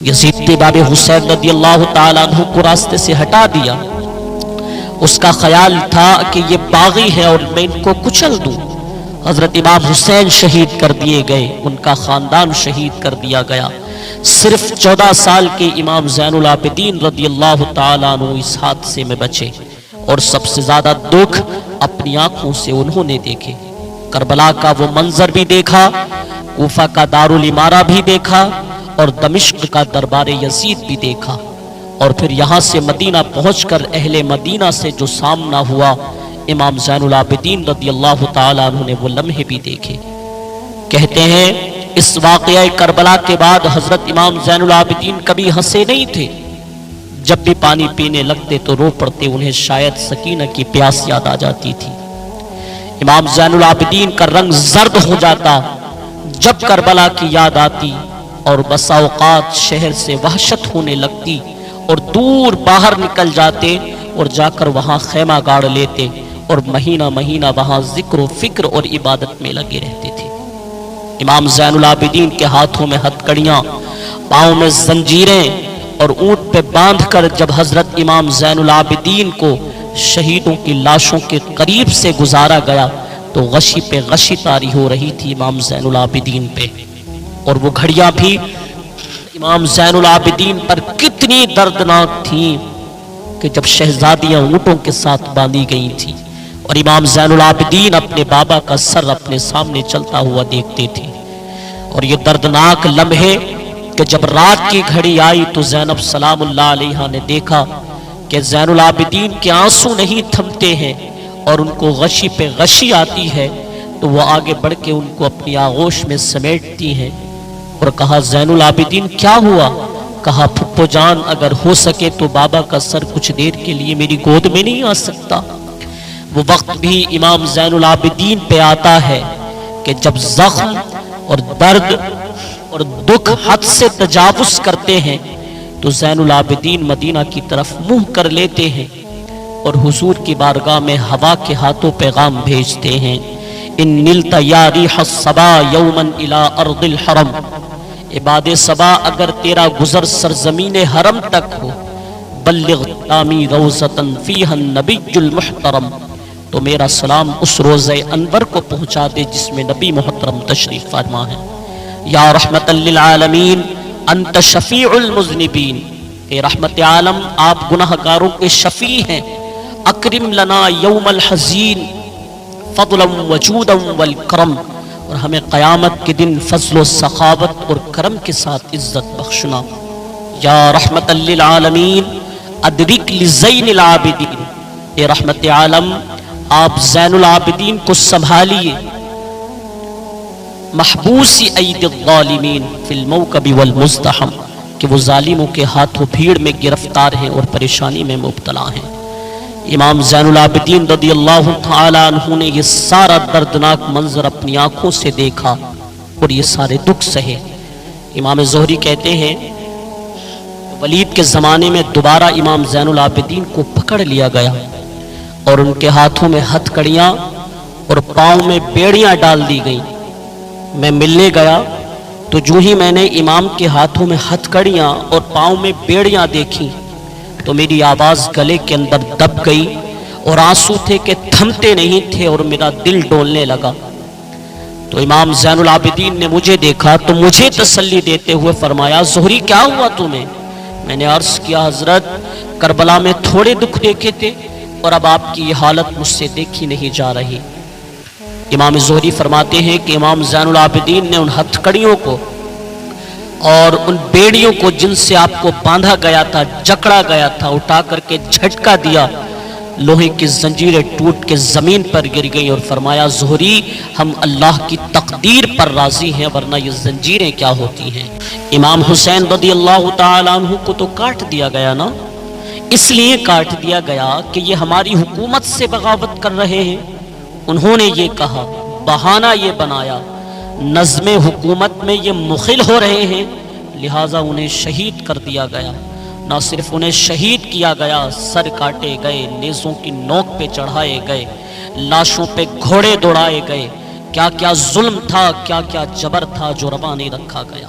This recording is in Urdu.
یزید باب حسین رضی اللہ تعالیٰ عنہ کو راستے سے ہٹا دیا۔ اس کا خیال تھا کہ یہ باغی ہے اور میں ان کو کچل دوں۔ حضرت امام حسین شہید کر دیے گئے، ان کا خاندان شہید کر دیا گیا۔ صرف 14 سال کے امام زین العابدین رضی اللہ تعالیٰ عنہ اس حادثے میں بچے، اور سب سے زیادہ دکھ اپنی آنکھوں سے انہوں نے دیکھے۔ کربلا کا وہ منظر بھی دیکھا، کوفہ کا دارالامارہ بھی دیکھا، اور دمشق کا دربار یزید بھی دیکھا، اور پھر یہاں سے مدینہ پہنچ کر اہل مدینہ سے جو سامنا ہوا، امام زین العابدین رضی اللہ تعالیٰ عنہ نے وہ لمحے بھی دیکھے۔ کہتے ہیں اس واقعہ کربلا کے بعد حضرت امام زین العابدین کبھی ہنسے نہیں تھے۔ جب بھی پانی پینے لگتے تو رو پڑتے، انہیں شاید سکینہ کی پیاس یاد آ جاتی تھی۔ امام زین العابدین کا رنگ زرد ہو جاتا جب کربلا کی یاد آتی، اور بسا اوقات شہر سے وحشت ہونے لگتی اور دور باہر نکل جاتے اور جا کر وہاں خیمہ گاڑ لیتے، اور مہینہ مہینہ وہاں ذکر و فکر اور عبادت میں لگے رہتے تھے۔ امام زین العابدین کے ہاتھوں میں ہتھکڑیاں، پاؤں میں زنجیریں، اور اونٹ پہ باندھ کر جب حضرت امام زین العابدین کو شہیدوں کی لاشوں کے قریب سے گزارا گیا تو غشی پہ غشی طاری ہو رہی تھی امام زین العابدین پہ، اور وہ گھڑیاں بھی امام زین العابدین پر کتنی دردناک تھیں کہ جب شہزادیاں اونٹوں کے ساتھ باندھی گئی تھیں اور امام زین العابدین اپنے بابا کا سر اپنے سامنے چلتا ہوا دیکھتے تھے۔ اور یہ دردناک لمحے کہ جب رات کی گھڑی آئی تو زینب سلام اللہ علیہا نے دیکھا کہ زین العابدین کے آنسو نہیں تھمتے ہیں اور ان کو غشی پہ غشی آتی ہے، تو وہ آگے بڑھ کے ان کو اپنی آغوش میں سمیٹتی ہیں اور کہا زین العابدین کیا ہوا؟ کہا پھپھو جان اگر ہو سکے تو بابا کا سر کچھ دیر کے لیے میری گود میں نہیں آ سکتا؟ وہ وقت بھی امام زین العابدین پہ آتا ہے کہ جب زخم اور درد اور دکھ حد سے تجاوز کرتے ہیں تو زین العابدین مدینہ کی طرف منہ کر لیتے ہیں اور حضور کی بارگاہ میں ہوا کے ہاتھوں پیغام بھیجتے ہیں، ان نلت یا ریح الصبا یوما الى ارض الحرم، عباد صبا اگر تیرا گزر سرزمین حرم تک ہو، بلغ تامی روزتا فیہا النبی المحترم، تو میرا سلام اس روزہ انور کو پہنچا دے جس میں نبی محترم تشریف فرما ہے۔ یا رحمت للعالمین انت شفیع المذنبین، اے رحمت عالم آپ گناہگاروں کے شفیع ہیں۔ اکرم لنا یوم الحزین فضلا وجودا والکرم، اور ہمیں قیامت کے دن فضل و سخاوت اور کرم کے ساتھ عزت بخشنا۔ یا رحمت للعالمین ادرک لزین العابدین، اے رحمت عالم آپ زین العابدین کو سنبھالیے، محبوس اید الظالمین فی الموکب والمزدحم، کہ وہ ظالموں کے ہاتھوں بھیڑ میں گرفتار ہیں اور پریشانی میں مبتلا ہیں۔ امام زین العابدین رضی اللہ تعالیٰ عنہ نے یہ سارا دردناک منظر اپنی آنکھوں سے دیکھا اور یہ سارے دکھ سہے۔ امام زہری کہتے ہیں ولید کے زمانے میں دوبارہ امام زین العابدین کو پکڑ لیا گیا اور ان کے ہاتھوں میں ہتھکڑیاں اور پاؤں میں بیڑیاں ڈال دی گئیں۔ میں ملنے گیا تو جو ہی میں نے امام کے ہاتھوں میں ہتھکڑیاں اور پاؤں میں بیڑیاں دیکھی تو میری آواز گلے کے اندر دب گئی اور آنسو تھے کہ تھمتے نہیں تھے اور میرا دل ڈولنے لگا۔ تو امام زین العابدین نے مجھے دیکھا تو مجھے تسلی دیتے ہوئے فرمایا زہری کیا ہوا تمہیں؟ میں نے عرض کیا حضرت کربلا میں تھوڑے دکھ دیکھے تھے اور اب آپ کی یہ حالت مجھ سے دیکھی نہیں جا رہی۔ امام زہری فرماتے ہیں کہ امام زین العابدین نے ان ہتھکڑیوں کو اور ان بیڑیوں کو جن سے آپ کو باندھا گیا تھا، جکڑا گیا تھا، اٹھا کر کے جھٹکا دیا، لوہے کی زنجیریں ٹوٹ کے زمین پر گر گئیں اور فرمایا زہری ہم اللہ کی تقدیر پر راضی ہیں ورنہ یہ زنجیریں کیا ہوتی ہیں۔ امام حسین رضی اللہ تعالیٰ عنہ کو تو کاٹ دیا گیا نا، اس لیے کاٹ دیا گیا کہ یہ ہماری حکومت سے بغاوت کر رہے ہیں۔ انہوں نے یہ کہا، بہانہ یہ بنایا، نظم حکومت میں یہ مخل ہو رہے ہیں، لہٰذا انہیں شہید کر دیا گیا۔ نہ صرف انہیں شہید کیا گیا، سر کاٹے گئے، نیزوں کی نوک پہ چڑھائے گئے، لاشوں پہ گھوڑے دوڑائے گئے، کیا کیا ظلم تھا، کیا کیا جبر تھا جو روا نہیں رکھا گیا۔